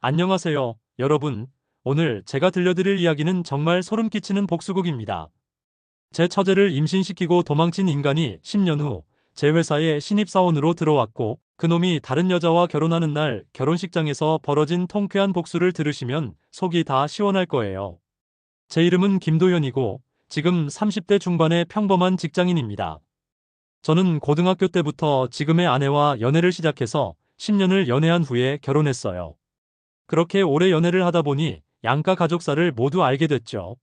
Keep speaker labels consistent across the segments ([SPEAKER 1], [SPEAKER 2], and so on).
[SPEAKER 1] 안녕하세요, 여러분. 오늘 제가 들려드릴 이야기는 정말 소름 끼치는 복수극입니다. 제 처제를 임신시키고 도망친 인간이 10년 후 제 회사에 신입사원으로 들어왔고 그놈이 다른 여자와 결혼하는 날 결혼식장에서 벌어진 통쾌한 복수를 들으시면 속이 다 시원할 거예요. 제 이름은 김도현이고 지금 30대 중반의 평범한 직장인입니다. 저는 고등학교 때부터 지금의 아내와 연애를 시작해서 10년을 연애한 후에 결혼했어요. 그렇게 오래 연애를 하다 보니 양가 가족사를 모두 알게 됐죠.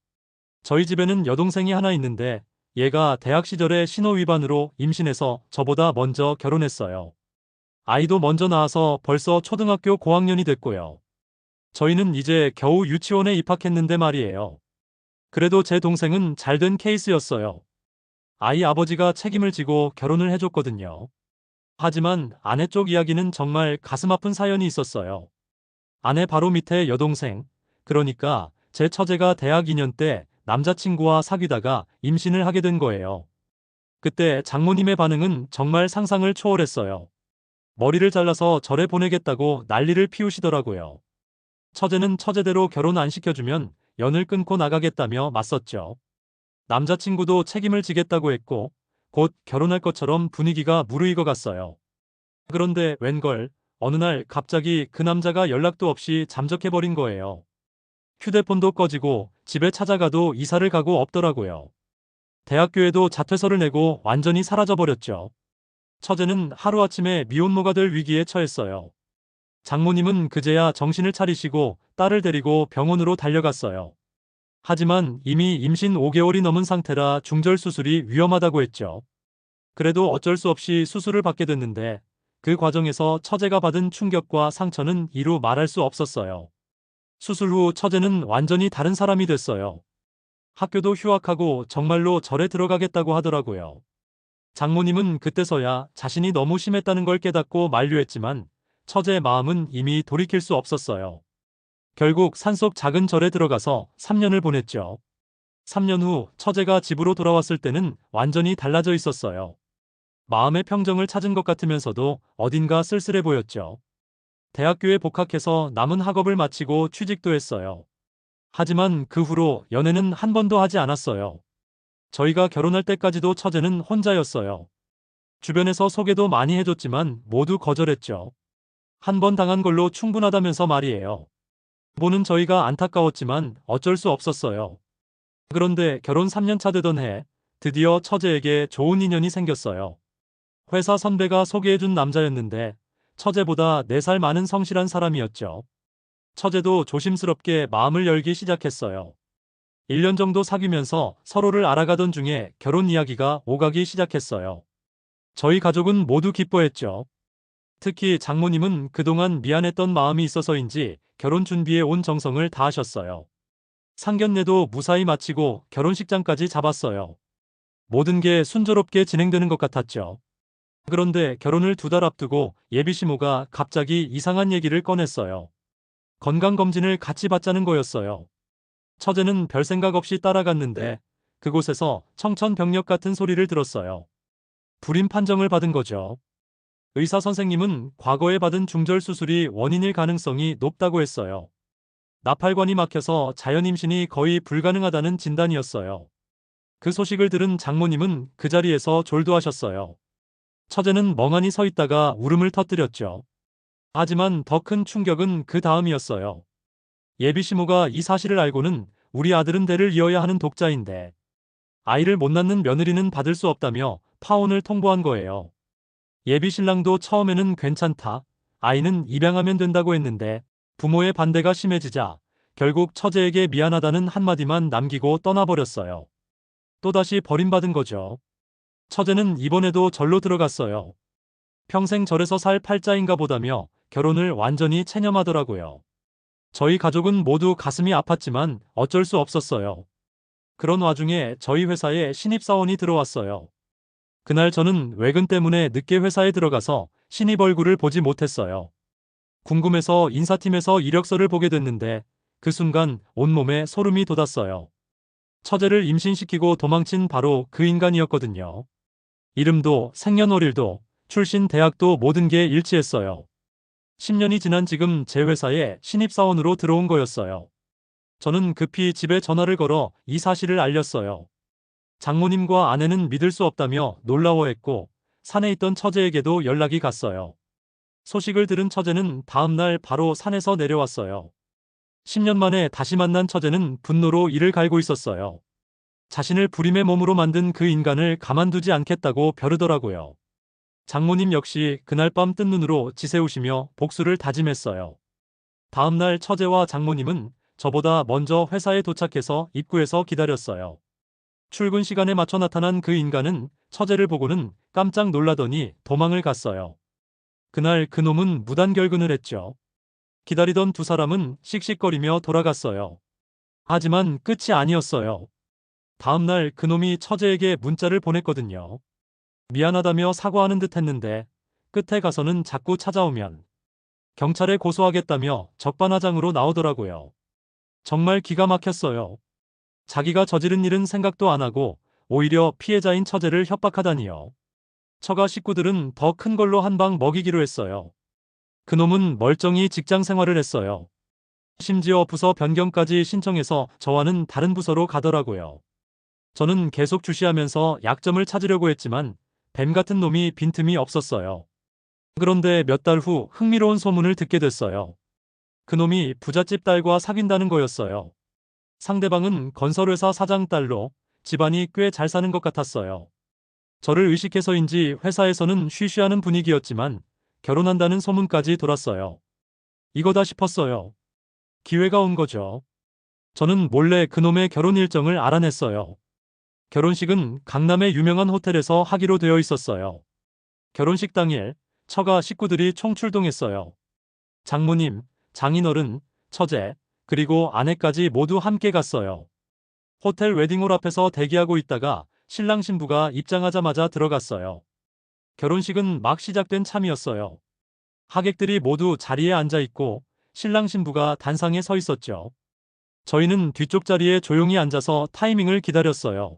[SPEAKER 1] 저희 집에는 여동생이 하나 있는데 얘가 대학 시절에 신호 위반으로 임신해서 저보다 먼저 결혼했어요. 아이도 먼저 낳아서 벌써 초등학교 고학년이 됐고요. 저희는 이제 겨우 유치원에 입학했는데 말이에요. 그래도 제 동생은 잘된 케이스였어요. 아이 아버지가 책임을 지고 결혼을 해줬거든요. 하지만 아내 쪽 이야기는 정말 가슴 아픈 사연이 있었어요. 아내 바로 밑에 여동생, 그러니까 제 처제가 대학 2년 때 남자친구와 사귀다가 임신을 하게 된 거예요. 그때 장모님의 반응은 정말 상상을 초월했어요. 머리를 잘라서 절에 보내겠다고 난리를 피우시더라고요. 처제는 처제대로 결혼 안 시켜주면 연을 끊고 나가겠다며 맞섰죠. 남자친구도 책임을 지겠다고 했고 곧 결혼할 것처럼 분위기가 무르익어갔어요. 그런데 웬걸 어느 날 갑자기 그 남자가 연락도 없이 잠적해버린 거예요. 휴대폰도 꺼지고 집에 찾아가도 이사를 가고 없더라고요. 대학교에도 자퇴서를 내고 완전히 사라져버렸죠. 처제는 하루아침에 미혼모가 될 위기에 처했어요. 장모님은 그제야 정신을 차리시고 딸을 데리고 병원으로 달려갔어요. 하지만 이미 임신 5개월이 넘은 상태라 중절 수술이 위험하다고 했죠. 그래도 어쩔 수 없이 수술을 받게 됐는데 그 과정에서 처제가 받은 충격과 상처는 이루 말할 수 없었어요. 수술 후 처제는 완전히 다른 사람이 됐어요. 학교도 휴학하고 정말로 절에 들어가겠다고 하더라고요. 장모님은 그때서야 자신이 너무 심했다는 걸 깨닫고 만류했지만 처제의 마음은 이미 돌이킬 수 없었어요. 결국 산속 작은 절에 들어가서 3년을 보냈죠. 3년 후 처제가 집으로 돌아왔을 때는 완전히 달라져 있었어요. 마음의 평정을 찾은 것 같으면서도 어딘가 쓸쓸해 보였죠. 대학교에 복학해서 남은 학업을 마치고 취직도 했어요. 하지만 그 후로 연애는 한 번도 하지 않았어요. 저희가 결혼할 때까지도 처제는 혼자였어요. 주변에서 소개도 많이 해줬지만 모두 거절했죠. 한 번 당한 걸로 충분하다면서 말이에요. 보는 저희가 안타까웠지만 어쩔 수 없었어요. 그런데 결혼 3년 차 되던 해 드디어 처제에게 좋은 인연이 생겼어요. 회사 선배가 소개해준 남자였는데 처제보다 4살 많은 성실한 사람이었죠. 처제도 조심스럽게 마음을 열기 시작했어요. 1년 정도 사귀면서 서로를 알아가던 중에 결혼 이야기가 오가기 시작했어요. 저희 가족은 모두 기뻐했죠. 특히 장모님은 그동안 미안했던 마음이 있어서인지 결혼 준비에 온 정성을 다하셨어요. 상견례도 무사히 마치고 결혼식장까지 잡았어요. 모든 게 순조롭게 진행되는 것 같았죠. 그런데 결혼을 2달 앞두고 예비시모가 갑자기 이상한 얘기를 꺼냈어요. 건강검진을 같이 받자는 거였어요. 처제는 별 생각 없이 따라갔는데 그곳에서 청천벽력 같은 소리를 들었어요. 불임 판정을 받은 거죠. 의사 선생님은 과거에 받은 중절 수술이 원인일 가능성이 높다고 했어요. 나팔관이 막혀서 자연 임신이 거의 불가능하다는 진단이었어요. 그 소식을 들은 장모님은 그 자리에서 졸도하셨어요. 처제는 멍하니 서 있다가 울음을 터뜨렸죠. 하지만 더 큰 충격은 그 다음이었어요. 예비시모가 이 사실을 알고는 우리 아들은 대를 이어야 하는 독자인데 아이를 못 낳는 며느리는 받을 수 없다며 파혼을 통보한 거예요. 예비신랑도 처음에는 괜찮다, 아이는 입양하면 된다고 했는데 부모의 반대가 심해지자 결국 처제에게 미안하다는 한마디만 남기고 떠나버렸어요. 또다시 버림받은 거죠. 처제는 이번에도 절로 들어갔어요. 평생 절에서 살 팔자인가 보다며 결혼을 완전히 체념하더라고요. 저희 가족은 모두 가슴이 아팠지만 어쩔 수 없었어요. 그런 와중에 저희 회사에 신입사원이 들어왔어요. 그날 저는 외근 때문에 늦게 회사에 들어가서 신입 얼굴을 보지 못했어요. 궁금해서 인사팀에서 이력서를 보게 됐는데 그 순간 온몸에 소름이 돋았어요. 처제를 임신시키고 도망친 바로 그 인간이었거든요. 이름도 생년월일도 출신 대학도 모든 게 일치했어요. 10년이 지난 지금 제 회사에 신입사원으로 들어온 거였어요. 저는 급히 집에 전화를 걸어 이 사실을 알렸어요. 장모님과 아내는 믿을 수 없다며 놀라워했고 산에 있던 처제에게도 연락이 갔어요. 소식을 들은 처제는 다음날 바로 산에서 내려왔어요. 10년 만에 다시 만난 처제는 분노로 이를 갈고 있었어요. 자신을 불임의 몸으로 만든 그 인간을 가만두지 않겠다고 벼르더라고요. 장모님 역시 그날 밤 뜬 눈으로 지새우시며 복수를 다짐했어요. 다음날 처제와 장모님은 저보다 먼저 회사에 도착해서 입구에서 기다렸어요. 출근 시간에 맞춰 나타난 그 인간은 처제를 보고는 깜짝 놀라더니 도망을 갔어요. 그날 그놈은 무단결근을 했죠. 기다리던 두 사람은 씩씩거리며 돌아갔어요. 하지만 끝이 아니었어요. 다음날 그놈이 처제에게 문자를 보냈거든요. 미안하다며 사과하는 듯 했는데 끝에 가서는 자꾸 찾아오면 경찰에 고소하겠다며 적반하장으로 나오더라고요. 정말 기가 막혔어요. 자기가 저지른 일은 생각도 안 하고 오히려 피해자인 처제를 협박하다니요. 처가 식구들은 더 큰 걸로 한 방 먹이기로 했어요. 그놈은 멀쩡히 직장 생활을 했어요. 심지어 부서 변경까지 신청해서 저와는 다른 부서로 가더라고요. 저는 계속 주시하면서 약점을 찾으려고 했지만 뱀 같은 놈이 빈틈이 없었어요. 그런데 몇 달 후 흥미로운 소문을 듣게 됐어요. 그놈이 부잣집 딸과 사귄다는 거였어요. 상대방은 건설회사 사장 딸로 집안이 꽤 잘 사는 것 같았어요. 저를 의식해서인지 회사에서는 쉬쉬하는 분위기였지만 결혼한다는 소문까지 돌았어요. 이거다 싶었어요. 기회가 온 거죠. 저는 몰래 그놈의 결혼 일정을 알아냈어요. 결혼식은 강남의 유명한 호텔에서 하기로 되어 있었어요. 결혼식 당일 처가 식구들이 총출동했어요. 장모님, 장인어른, 처제, 그리고 아내까지 모두 함께 갔어요. 호텔 웨딩홀 앞에서 대기하고 있다가 신랑 신부가 입장하자마자 들어갔어요. 결혼식은 막 시작된 참이었어요. 하객들이 모두 자리에 앉아 있고 신랑 신부가 단상에 서 있었죠. 저희는 뒤쪽 자리에 조용히 앉아서 타이밍을 기다렸어요.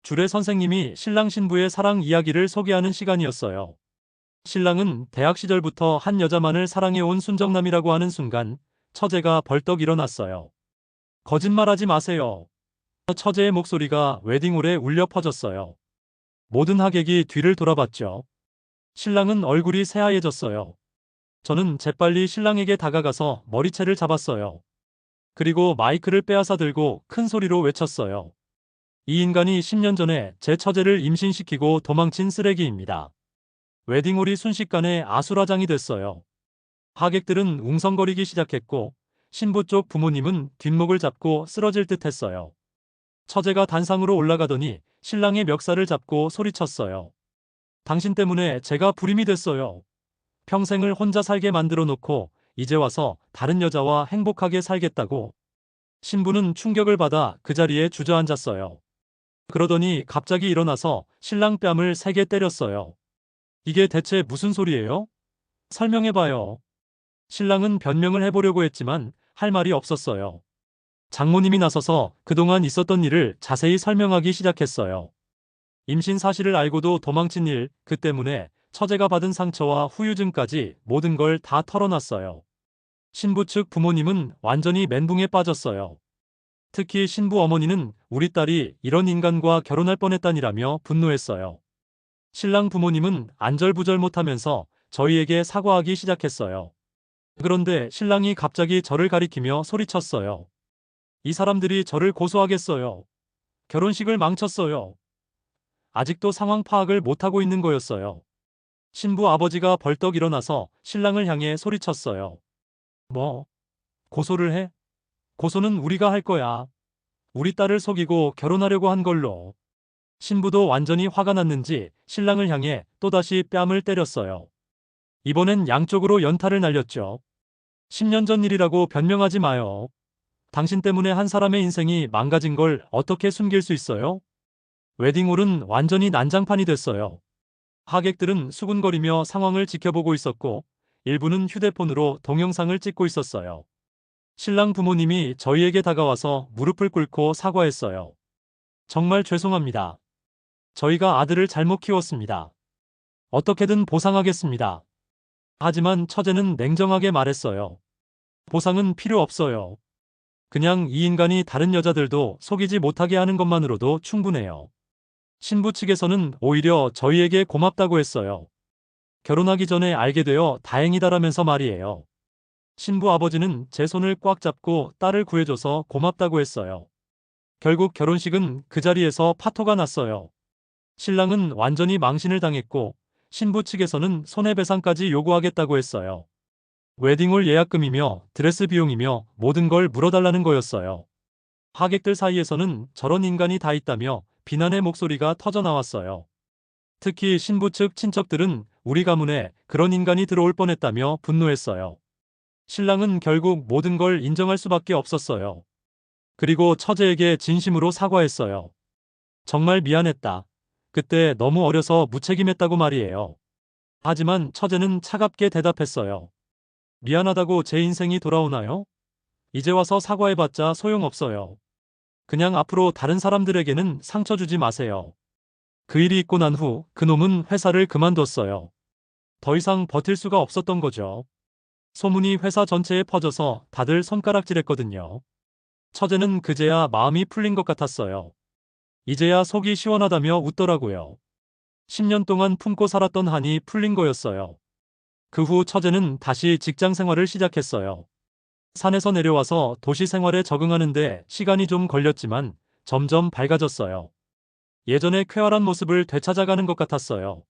[SPEAKER 1] 주례 선생님이 신랑 신부의 사랑 이야기를 소개하는 시간이었어요. 신랑은 대학 시절부터 한 여자만을 사랑해온 순정남이라고 하는 순간 처제가 벌떡 일어났어요. 거짓말하지 마세요. 처제의 목소리가 웨딩홀에 울려 퍼졌어요. 모든 하객이 뒤를 돌아봤죠. 신랑은 얼굴이 새하얘졌어요. 저는 재빨리 신랑에게 다가가서 머리채를 잡았어요. 그리고 마이크를 빼앗아 들고 큰 소리로 외쳤어요. 이 인간이 10년 전에 제 처제를 임신시키고 도망친 쓰레기입니다. 웨딩홀이 순식간에 아수라장이 됐어요. 하객들은 웅성거리기 시작했고 신부 쪽 부모님은 뒷목을 잡고 쓰러질 듯 했어요. 처제가 단상으로 올라가더니 신랑의 멱살을 잡고 소리쳤어요. 당신 때문에 제가 불임이 됐어요. 평생을 혼자 살게 만들어 놓고 이제 와서 다른 여자와 행복하게 살겠다고. 신부는 충격을 받아 그 자리에 주저앉았어요. 그러더니 갑자기 일어나서 신랑 뺨을 3개 때렸어요. 이게 대체 무슨 소리예요? 설명해봐요. 신랑은 변명을 해보려고 했지만 할 말이 없었어요. 장모님이 나서서 그동안 있었던 일을 자세히 설명하기 시작했어요. 임신 사실을 알고도 도망친 일, 그 때문에 처제가 받은 상처와 후유증까지 모든 걸 다 털어놨어요. 신부 측 부모님은 완전히 멘붕에 빠졌어요. 특히 신부 어머니는 우리 딸이 이런 인간과 결혼할 뻔했다니라며 분노했어요. 신랑 부모님은 안절부절 못하면서 저희에게 사과하기 시작했어요. 그런데 신랑이 갑자기 저를 가리키며 소리쳤어요. 이 사람들이 저를 고소하겠어요. 결혼식을 망쳤어요. 아직도 상황 파악을 못하고 있는 거였어요. 신부 아버지가 벌떡 일어나서 신랑을 향해 소리쳤어요. 뭐? 고소를 해? 고소는 우리가 할 거야. 우리 딸을 속이고 결혼하려고 한 걸로. 신부도 완전히 화가 났는지 신랑을 향해 또다시 뺨을 때렸어요. 이번엔 양쪽으로 연타를 날렸죠. 10년 전 일이라고 변명하지 마요. 당신 때문에 한 사람의 인생이 망가진 걸 어떻게 숨길 수 있어요? 웨딩홀은 완전히 난장판이 됐어요. 하객들은 수군거리며 상황을 지켜보고 있었고 일부는 휴대폰으로 동영상을 찍고 있었어요. 신랑 부모님이 저희에게 다가와서 무릎을 꿇고 사과했어요. 정말 죄송합니다. 저희가 아들을 잘못 키웠습니다. 어떻게든 보상하겠습니다. 하지만 처제는 냉정하게 말했어요. 보상은 필요 없어요. 그냥 이 인간이 다른 여자들도 속이지 못하게 하는 것만으로도 충분해요. 신부 측에서는 오히려 저희에게 고맙다고 했어요. 결혼하기 전에 알게 되어 다행이다라면서 말이에요. 신부 아버지는 제 손을 꽉 잡고 딸을 구해줘서 고맙다고 했어요. 결국 결혼식은 그 자리에서 파토가 났어요. 신랑은 완전히 망신을 당했고 신부 측에서는 손해배상까지 요구하겠다고 했어요. 웨딩홀 예약금이며 드레스 비용이며 모든 걸 물어달라는 거였어요. 하객들 사이에서는 저런 인간이 다 있다며 비난의 목소리가 터져나왔어요. 특히 신부 측 친척들은 우리 가문에 그런 인간이 들어올 뻔했다며 분노했어요. 신랑은 결국 모든 걸 인정할 수밖에 없었어요. 그리고 처제에게 진심으로 사과했어요. 정말 미안했다. 그때 너무 어려서 무책임했다고 말이에요. 하지만 처제는 차갑게 대답했어요. 미안하다고 제 인생이 돌아오나요? 이제 와서 사과해봤자 소용없어요. 그냥 앞으로 다른 사람들에게는 상처 주지 마세요. 그 일이 있고 난 후 그놈은 회사를 그만뒀어요. 더 이상 버틸 수가 없었던 거죠. 소문이 회사 전체에 퍼져서 다들 손가락질했거든요. 처제는 그제야 마음이 풀린 것 같았어요. 이제야 속이 시원하다며 웃더라고요. 10년 동안 품고 살았던 한이 풀린 거였어요. 그 후 처제는 다시 직장 생활을 시작했어요. 산에서 내려와서 도시 생활에 적응하는데 시간이 좀 걸렸지만 점점 밝아졌어요. 예전의 쾌활한 모습을 되찾아가는 것 같았어요.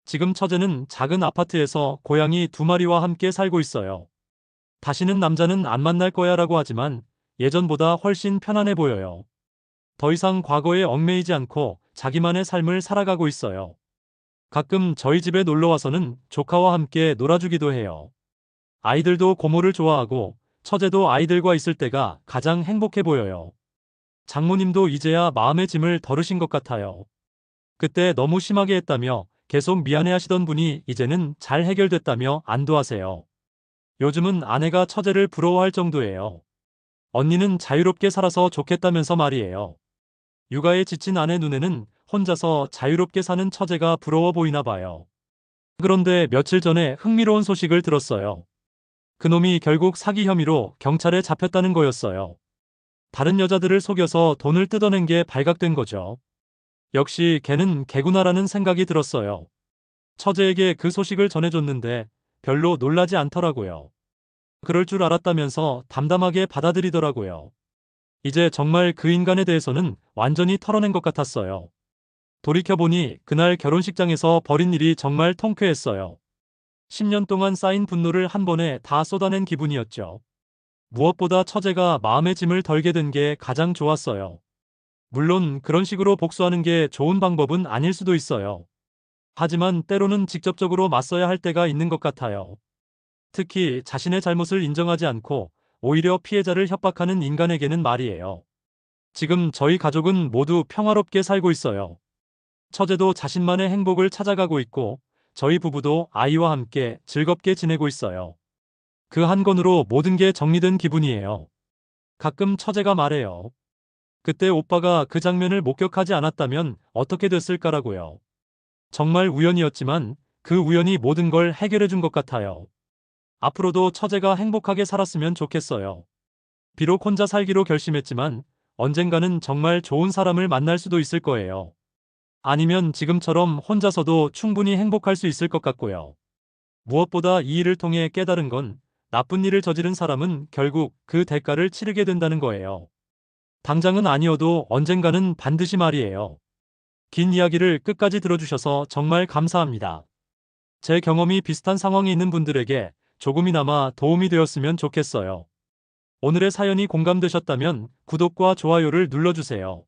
[SPEAKER 1] 지금 처제는 작은 아파트에서 고양이 2마리와 함께 살고 있어요. 다시는 남자는 안 만날 거야 라고 하지만 예전보다 훨씬 편안해 보여요. 더 이상 과거에 얽매이지 않고 자기만의 삶을 살아가고 있어요. 가끔 저희 집에 놀러와서는 조카와 함께 놀아주기도 해요. 아이들도 고모를 좋아하고 처제도 아이들과 있을 때가 가장 행복해 보여요. 장모님도 이제야 마음의 짐을 덜으신 것 같아요. 그때 너무 심하게 했다며 계속 미안해 하시던 분이 이제는 잘 해결됐다며 안도하세요. 요즘은 아내가 처제를 부러워할 정도예요. 언니는 자유롭게 살아서 좋겠다면서 말이에요. 육아에 지친 아내 눈에는 혼자서 자유롭게 사는 처제가 부러워 보이나 봐요. 그런데 며칠 전에 흥미로운 소식을 들었어요. 그놈이 결국 사기 혐의로 경찰에 잡혔다는 거였어요. 다른 여자들을 속여서 돈을 뜯어낸 게 발각된 거죠. 역시 걔는 개구나라는 생각이 들었어요. 처제에게 그 소식을 전해줬는데 별로 놀라지 않더라고요. 그럴 줄 알았다면서 담담하게 받아들이더라고요. 이제 정말 그 인간에 대해서는 완전히 털어낸 것 같았어요. 돌이켜보니 그날 결혼식장에서 벌인 일이 정말 통쾌했어요. 10년 동안 쌓인 분노를 한 번에 다 쏟아낸 기분이었죠. 무엇보다 처제가 마음의 짐을 덜게 된 게 가장 좋았어요. 물론 그런 식으로 복수하는 게 좋은 방법은 아닐 수도 있어요. 하지만 때로는 직접적으로 맞서야 할 때가 있는 것 같아요. 특히 자신의 잘못을 인정하지 않고 오히려 피해자를 협박하는 인간에게는 말이에요. 지금 저희 가족은 모두 평화롭게 살고 있어요. 처제도 자신만의 행복을 찾아가고 있고 저희 부부도 아이와 함께 즐겁게 지내고 있어요. 그 한 건으로 모든 게 정리된 기분이에요. 가끔 처제가 말해요. 그때 오빠가 그 장면을 목격하지 않았다면 어떻게 됐을까라고요. 정말 우연이었지만 그 우연이 모든 걸 해결해 준 것 같아요. 앞으로도 처제가 행복하게 살았으면 좋겠어요. 비록 혼자 살기로 결심했지만 언젠가는 정말 좋은 사람을 만날 수도 있을 거예요. 아니면 지금처럼 혼자서도 충분히 행복할 수 있을 것 같고요. 무엇보다 이 일을 통해 깨달은 건 나쁜 일을 저지른 사람은 결국 그 대가를 치르게 된다는 거예요. 당장은 아니어도 언젠가는 반드시 말이에요. 긴 이야기를 끝까지 들어주셔서 정말 감사합니다. 제 경험이 비슷한 상황이 있는 분들에게 조금이나마 도움이 되었으면 좋겠어요. 오늘의 사연이 공감되셨다면 구독과 좋아요를 눌러주세요.